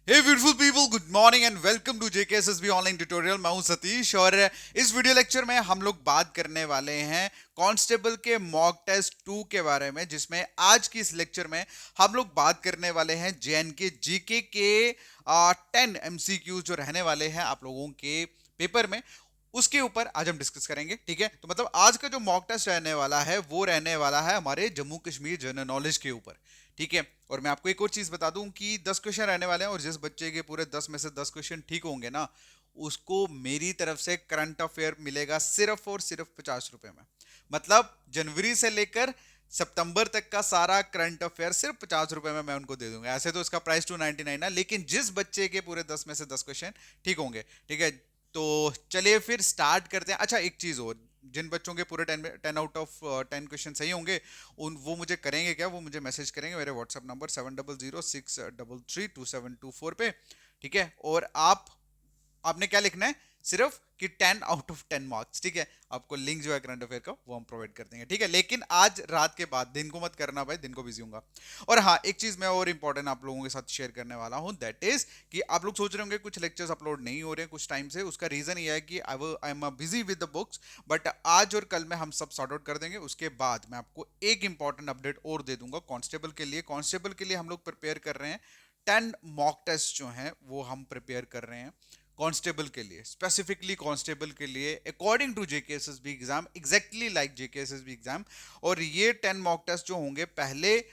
Hey beautiful people, good morning and welcome to JKSSB online tutorial. मैं हूं सतीश और इस वीडियो लेक्चर में हम लोग बात करने वाले हैं कांस्टेबल के मॉक टेस्ट 2 के बारे में, जिसमें आज की इस लेक्चर में हम लोग बात करने वाले हैं जेएनके जीके के 10 एमसीक्यूज जो रहने वाले हैं आप लोगों के पेपर में, उसके ऊपर आज हम डिस्कस करेंगे। ठीक है, तो मतलब आज का जो मॉक टेस्ट रहने वाला है वो रहने वाला है हमारे जम्मू कश्मीर जनरल नॉलेज के ऊपर। ठीक है, और मैं आपको एक और चीज बता दूं कि 10 क्वेश्चन रहने वाले हैं और जिस बच्चे के पूरे 10 में से 10 क्वेश्चन ठीक होंगे ना, उसको मेरी तरफ से करंट अफेयर मिलेगा सिर्फ और सिर्फ 50 रुपए में। मतलब जनवरी से लेकर सितंबर तक का सारा करंट अफेयर सिर्फ 50 रुपए में मैं उनको दे दूंगा। ऐसे तो इसका प्राइस 299 है, लेकिन जिस बच्चे के पूरे 10 में से 10 क्वेश्चन ठीक होंगे, ठीक है, तो चलिए फिर स्टार्ट करते हैं। अच्छा, एक चीज और, जिन बच्चों के पूरे 10 आउट ऑफ 10 क्वेश्चन सही होंगे उन वो मुझे करेंगे क्या, वो मुझे मैसेज करेंगे मेरे व्हाट्सएप नंबर 7006332724 पे। ठीक है, और आपने क्या लिखना है, सिर्फ कि 10 आउट ऑफ 10 मार्क्स। ठीक है, आपको लिंक जो है करंट अफेयर का वो हम प्रोवाइड कर देंगे। ठीक है, लेकिन आज रात के बाद, दिन को मत करना भाई, दिन को बिजी हूँ। और हाँ, एक चीज मैं और इंपॉर्टेंट आप लोगों के साथ शेयर करने वाला हूँ, दैट इज कि आप लोग सोच रहे होंगे कुछ लेक्चर्स अपलोड नहीं हो रहे हैं कुछ टाइम से। उसका रीजन ये है कि I am busy with the books, but आज और कल में हम सब सॉर्ट आउट कर देंगे। उसके बाद मैं आपको एक इंपॉर्टेंट अपडेट और दे दूंगा कांस्टेबल के लिए। कांस्टेबल के लिए हम लोग प्रिपेयर कर रहे हैं 10 मॉक टेस्ट जो हैं वो हम प्रिपेयर कर रहे हैं कांस्टेबल के लिए, स्पेसिफिकली कांस्टेबल के लिए, according to JKSSB exam, exactly like JKSSB exam. और ये 10 मॉक टेस्ट जो होंगे, पहले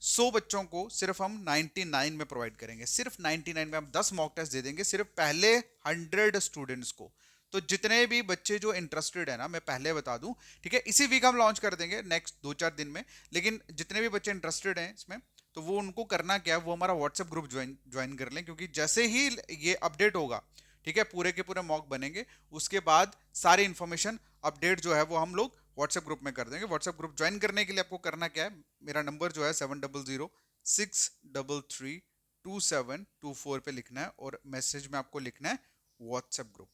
100 बच्चों को सिर्फ हम 99 में प्रोवाइड करेंगे। सिर्फ 99 में हम 10 मॉक टेस्ट दे देंगे सिर्फ पहले 100 स्टूडेंट्स को। तो जितने भी बच्चे जो इंटरेस्टेड है ना, मैं पहले बता दूं, ठीक है, इसी वीक हम लॉन्च कर देंगे, नेक्स्ट 2-4 दिन में। लेकिन जितने भी बच्चे इंटरेस्टेड हैं इसमें, तो वो उनको करना क्या है, वो हमारा व्हाट्सएप ग्रुप ज्वाइन कर लें, क्योंकि जैसे ही ये अपडेट होगा, ठीक है, पूरे के पूरे मॉक बनेंगे, उसके बाद सारी इंफॉर्मेशन अपडेट जो है वो हम लोग व्हाट्सएप ग्रुप में कर देंगे। व्हाट्सएप ग्रुप ज्वाइन करने के लिए आपको करना क्या है, मेरा नंबर जो है 7006332724 पे लिखना है, और मैसेज में आपको लिखना है व्हाट्सएप ग्रुप।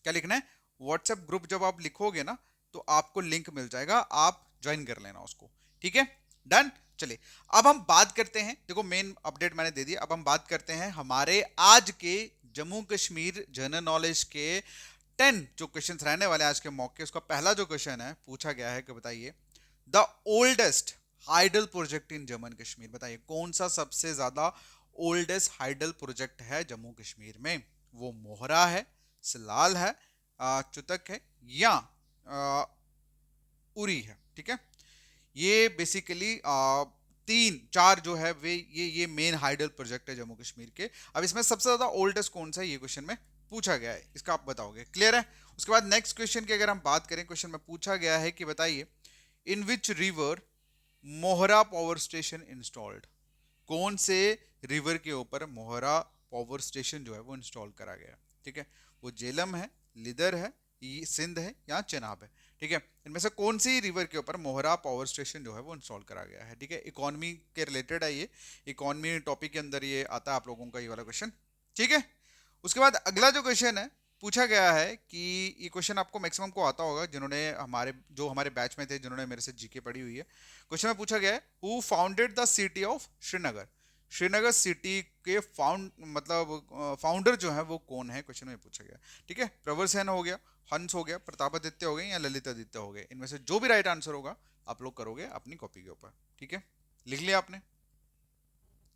क्या लिखना है, व्हाट्सएप ग्रुप। जब आप लिखोगे ना तो आपको लिंक मिल जाएगा, आप ज्वाइन कर लेना उसको। ठीक है, डन। चलिए, अब हम बात करते हैं, देखो मेन अपडेट मैंने दे दिया, अब हम बात करते हैं हमारे आज के जम्मू कश्मीर जनरल नॉलेज के 10 जो क्वेश्चन रहने वाले हैं आज के मॉक के। उसका पहला जो क्वेश्चन है पूछा गया है कि बताइए the oldest hydel project in Jammu Kashmir. बताइए कौन सा सबसे ज्यादा ओल्डेस्ट हाइडल प्रोजेक्ट है जम्मू कश्मीर में। वो मोहरा है, सलाल है, चुतक है, या उरी है। ठीक है, ये बेसिकली 3-4 जो है वे ये मेन हाइडल प्रोजेक्ट है जम्मू कश्मीर के। अब इसमें सबसे ज्यादा ओल्डेस्ट कौन सा है, ये क्वेश्चन में पूछा गया है, इसका आप बताओगे। क्लियर है। उसके बाद नेक्स्ट क्वेश्चन की अगर हम बात करें, क्वेश्चन में पूछा गया है कि बताइए in which river Mohra power station installed. कौन से रिवर के ऊपर मोहरा पावर स्टेशन जो है वो इंस्टॉल करा गया। ठीक है, वो जेलम है, लिदर है, सिंध है, या चेनाब है। ठीक है, इनमें से कौन सी रिवर के ऊपर मोहरा पावर स्टेशन जो है वो इंस्टॉल करा गया है। ठीक है, इकोनॉमी के रिलेटेड है ये, इकोनॉमी टॉपिक के अंदर ये आता है आप लोगों का ये वाला क्वेश्चन। ठीक है, उसके बाद अगला जो क्वेश्चन है पूछा गया है कि ये क्वेश्चन आपको मैक्सिमम को आता होगा, जिन्होंने हमारे बैच में थे, जिन्होंने मेरे से जीके पढ़ी हुई है। क्वेश्चन में पूछा गया है who founded the city of Srinagar. Srinagar city के फाउंडर जो है वो कौन है, क्वेश्चन में पूछा गया। ठीक है, प्रवर सेन हो गया, हंस हो गया, प्रतापादित्य हो गए, या ललितादित्य हो गए। इनमें से जो भी राइट आंसर होगा आप लोग करोगे अपनी कॉपी के ऊपर। ठीक है, लिख लिया आपने।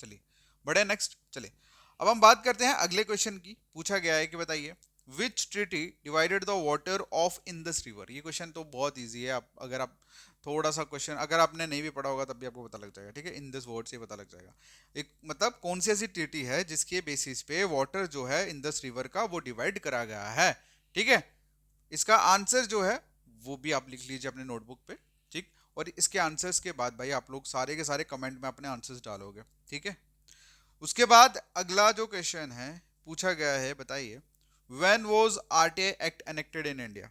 चलिए बढ़े नेक्स्ट। चलिए, अब हम बात करते हैं अगले क्वेश्चन की। पूछा गया है कि बताइए which treaty divided the water of Indus river. ये क्वेश्चन तो बहुत इजी है, अगर आप थोड़ा सा क्वेश्चन अगर आपने नहीं भी पढ़ा होगा तब भी आपको पता लग जाएगा। ठीक है, इन दिस वर्ड से पता लग जाएगा। एक मतलब कौन सी ऐसी ट्रिटी है जिसके बेसिस पे वाटर जो है इंदस रिवर का वो डिवाइड करा गया है। ठीक है, इसका आंसर जो है वो भी आप लिख लीजिए अपने नोटबुक पे। ठीक, और इसके आंसर्स के बाद भाई आप लोग सारे के सारे कमेंट में अपने आंसर्स डालोगे। ठीक है, उसके बाद अगला जो क्वेश्चन है पूछा गया है, बताइए when was RTI act enacted in India.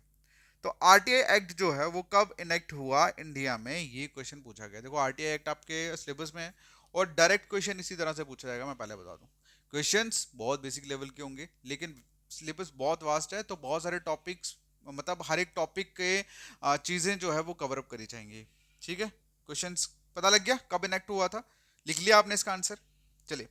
तो आरटीआई एक्ट जो है वो कब इनेक्ट हुआ इंडिया में, ये क्वेश्चन पूछा गया। देखो आरटीआई एक्ट आपके सिलेबस में है, और डायरेक्ट क्वेश्चन इसी तरह से पूछा जाएगा। मैं पहले बता दूं, क्वेश्चंस बहुत बेसिक लेवल के होंगे, लेकिन सिलेबस बहुत वास्ट है, तो बहुत सारे टॉपिक्स, मतलब हर एक टॉपिक के चीजें जो है वो कवर अप करी जाएंगी। ठीक है, क्वेश्चंस पता लग गया कब इनेक्ट हुआ था, लिख लिया आपने इसका आंसर। चलिए,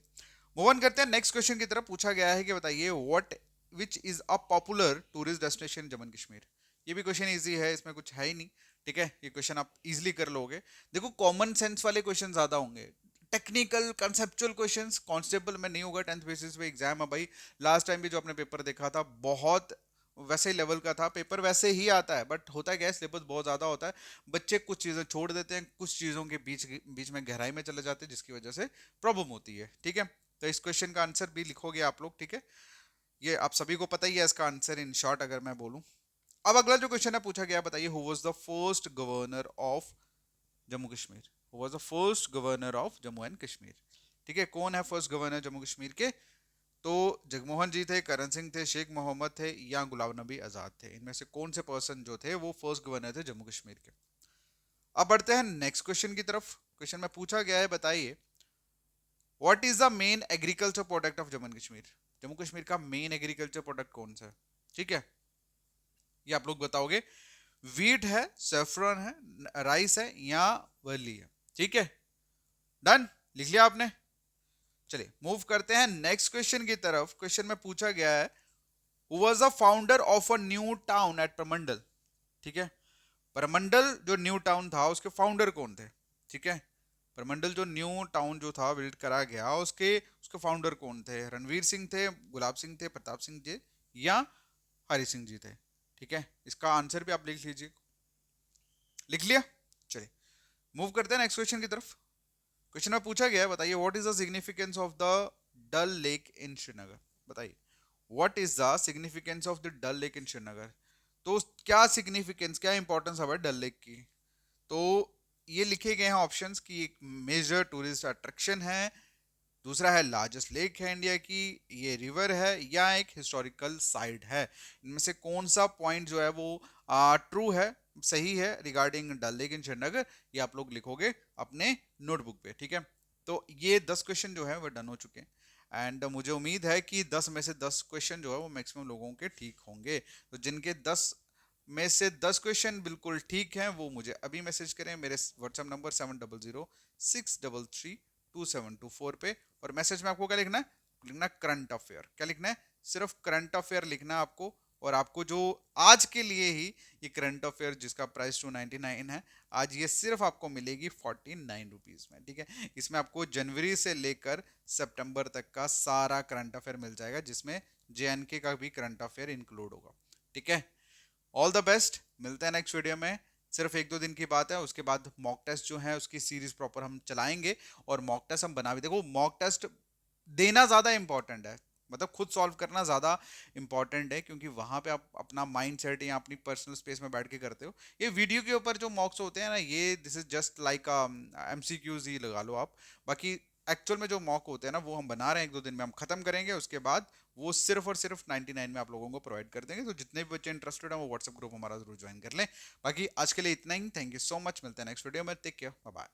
मूव ऑन करते हैं नेक्स्ट क्वेश्चन की तरफ। पूछा गया है कि बताइए what which is a popular tourist destination Jammu Kashmir. ये भी क्वेश्चन इजी है, इसमें कुछ है ही नहीं। ठीक है, ये क्वेश्चन आप इजीली कर लोगे। देखो कॉमन सेंस वाले क्वेश्चन ज्यादा होंगे, टेक्निकल कंसेप्चुअल क्वेश्चंस कांस्टेबल में नहीं होगा। 10th बेसिस पे एग्जाम है भाई। लास्ट टाइम भी जो आपने पेपर देखा था बहुत वैसे ही लेवल का था पेपर, वैसे ही आता है, बट होता क्या है सिलेबस बहुत ज्यादा होता है। बच्चे कुछ चीजें छोड़ देते हैं, कुछ चीजों के बीच बीच में गहराई में चले जाते हैं, जिसकी वजह से प्रॉब्लम होती है। ठीक है, तो इस क्वेश्चन का आंसर भी लिखोगे आप लोग। ठीक है, ये आप सभी को पता ही है इसका आंसर इन शॉर्ट अगर मैं बोलूं। अब अगला जो क्वेश्चन है पूछा गया, बताइए who was the first governor of Jammu Kashmir. Who was the first governor of Jammu and Kashmir. ठीक है, कौन है फर्स्ट गवर्नर जम्मू कश्मीर के? तो जगमोहन जी थे, करण सिंह थे, शेख मोहम्मद थे या गुलाम नबी आजाद थे। इनमें से कौन से पर्सन जो थे वो फर्स्ट गवर्नर थे जम्मू कश्मीर के? अब बढ़ते हैं नेक्स्ट क्वेश्चन की तरफ। क्वेश्चन में पूछा गया है, बताइए what is the main agriculture product of Jammu and Kashmir. Jammu Kashmir का मेन एग्रीकल्चर प्रोडक्ट कौन सा है? ठीक है, ये आप लोग बताओगे। वीट है, सेफ्रॉन है, राइस है या वर्ली है। ठीक है, डन, लिख लिया आपने। चलिए मूव करते हैं नेक्स्ट क्वेश्चन की तरफ। क्वेश्चन में पूछा गया है who was the founder of a new town eight Purmandal. ठीक है, परमंडल जो न्यू टाउन था उसके फाउंडर कौन थे? ठीक है, परमंडल जो न्यू टाउन जो था बिल्ड करा गया, उसके उसके फाउंडर कौन थे? रणवीर सिंह थे, गुलाब सिंह थे, प्रताप सिंह जी या हरि सिंह जी थे। ठीक है, इसका आंसर भी आप लिख लीजिए। लिख लिया। चलिए मूव करते हैं नेक्स्ट क्वेश्चन की तरफ। क्वेश्चन में पूछा गया है, बताइए what is the significance of the Dal lake in Srinagar. बताइए what is the significance of the Dal lake in Srinagar. तो क्या सिग्निफिकेंस, क्या इंपॉर्टेंस है डल लेक की? तो ये लिखे गए हैं ऑप्शंस की, एक मेजर टूरिस्ट अट्रैक्शन है, दूसरा है लार्जेस्ट लेक है इंडिया की, ये रिवर है या एक हिस्टोरिकल साइट है। इनमें से कौन सा पॉइंट जो है वो ट्रू है, सही है regarding Dal lake in Srinagar? ये आप लोग लिखोगे अपने नोटबुक पे। ठीक है, तो ये 10 क्वेश्चन जो है वो डन हो चुके हैं एंड मुझे उम्मीद है कि 10 में से 10 क्वेश्चन जो है वो मैक्सिमम लोगों के ठीक होंगे। तो जिनके 10 में से 10 क्वेश्चन बिल्कुल ठीक हैं वो मुझे अभी मैसेज करें मेरे व्हाट्सएप नंबर 7006332724 पे। और मैसेज में आपको क्या लिखना है? लिखना करंट अफेयर। क्या लिखना है? सिर्फ करंट अफेयर लिखना है आपको। और आपको जो आज के लिए ही ये करंट अफेयर जिसका प्राइस 299 है, आज ये सिर्फ आपको मिलेगी 49 रुपीज में। ठीक है, इसमें आपको जनवरी से लेकर सितंबर तक का सारा करंट अफेयर मिल जाएगा, जिसमें जेएनके का भी करंट अफेयर इंक्लूड होगा। ठीक है, ऑल द बेस्ट, मिलते हैं नेक्स्ट वीडियो में। सिर्फ 1-2 दिन की बात है, उसके बाद मॉक टेस्ट जो है उसकी सीरीज प्रॉपर हम चलाएंगे। और मॉक टेस्ट हम बना भी, देखो मॉक टेस्ट देना ज्यादा इंपॉर्टेंट है, मतलब खुद सॉल्व करना ज्यादा इंपॉर्टेंट है, क्योंकि वहां पे आप अपना माइंड सेट या अपनी पर्सनल स्पेस में बैठ के करते हो। ये वीडियो के ऊपर जो मॉक्स होते हैं ना, ये this is just like MCQs ही लगा लो आप। बाकी एक्चुअल में जो मॉक होते हैं ना वो हम बना रहे हैं, 1-2 दिन में हम खत्म करेंगे। उसके बाद वो सिर्फ और सिर्फ 99 में आप लोगों को प्रोवाइड कर देंगे। तो जितने भी बच्चे इंटरेस्टेड हैं वो व्हाट्सएप ग्रुप हमारा जरूर ज्वाइन कर लें। बाकी आज के लिए इतना ही, थैंक यू सो मच, मिलते हैं नेक्स्ट वीडियो में, टेक केयर, बाय बाय।